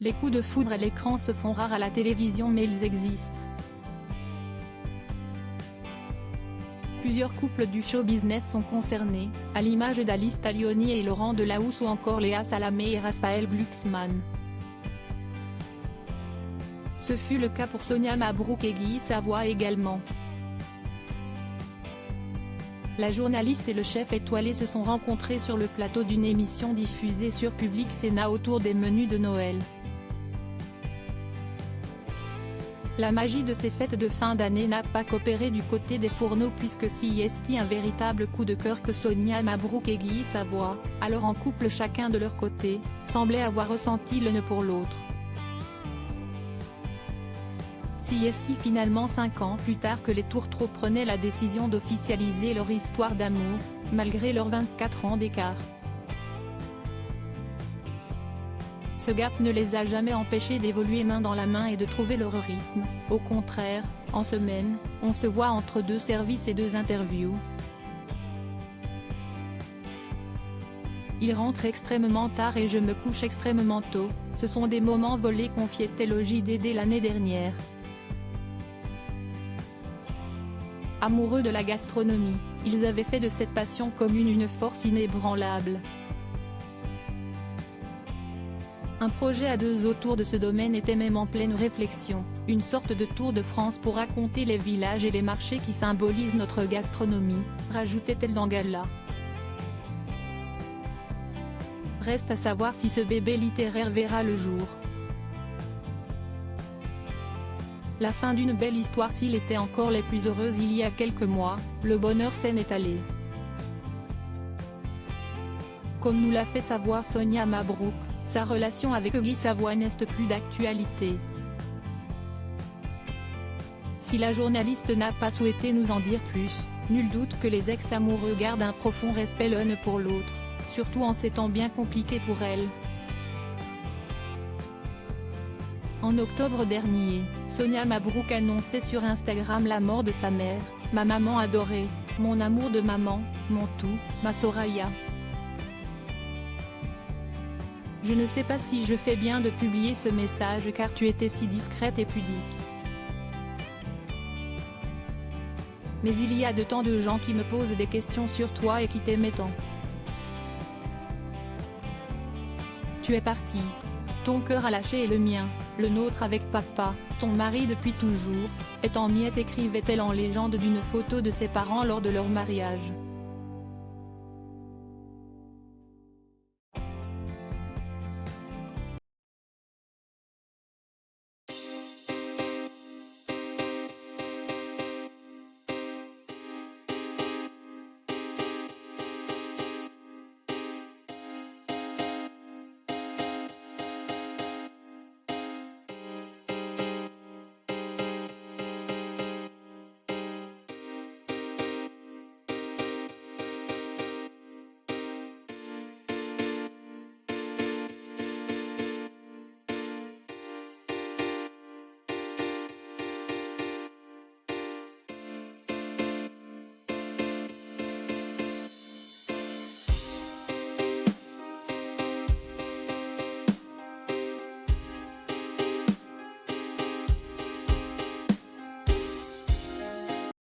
Les coups de foudre à l'écran se font rares à la télévision, mais ils existent. Plusieurs couples du show business sont concernés, à l'image d'Alice Taglioni et Laurent Delahousse ou encore Léa Salamé et Raphaël Glucksmann. Ce fut le cas pour Sonia Mabrouk et Guy Savoy également. La journaliste et le chef étoilé se sont rencontrés sur le plateau d'une émission diffusée sur Public Sénat autour des menus de Noël. La magie de ces fêtes de fin d'année n'a pas coopéré du côté des fourneaux, puisque si est un véritable coup de cœur que Sonia Mabrouk et Guy Savoy, alors en couple chacun de leur côté, semblaient avoir ressenti l'un pour l'autre. Si finalement 5 ans plus tard que les Tourtereaux prenaient la décision d'officialiser leur histoire d'amour, malgré leurs 24 ans d'écart. Ce gap ne les a jamais empêchés d'évoluer main dans la main et de trouver leur rythme. Au contraire, en semaine, on se voit entre 2 services et 2 interviews. Il rentre extrêmement tard et je me couche extrêmement tôt, ce sont des moments volés, confiait-elle au JDD l'année dernière. Amoureux de la gastronomie, ils avaient fait de cette passion commune une force inébranlable. Un projet à 2 autour de ce domaine était même en pleine réflexion, une sorte de tour de France pour raconter les villages et les marchés qui symbolisent notre gastronomie, rajoutait-elle dans Gala. Reste à savoir si ce bébé littéraire verra le jour. La fin d'une belle histoire. S'il était encore les plus heureuses il y a quelques mois, le bonheur s'en est allé. Comme nous l'a fait savoir Sonia Mabrouk, sa relation avec Guy Savoy n'est plus d'actualité. Si la journaliste n'a pas souhaité nous en dire plus, nul doute que les ex-amoureux gardent un profond respect l'un pour l'autre, surtout en ces temps bien compliqués pour elle. En octobre dernier, Sonia Mabrouk annonçait sur Instagram la mort de sa mère, « Ma maman adorée, mon amour de maman, mon tout, ma Soraya. Je ne sais pas si je fais bien de publier ce message car tu étais si discrète et pudique. Mais il y a de tant de gens qui me posent des questions sur toi et qui t'aimaient tant. Tu es partie. Ton cœur a lâché et le mien, le nôtre avec papa, ton mari depuis toujours, est en miettes », écrivait-elle en légende d'une photo de ses parents lors de leur mariage.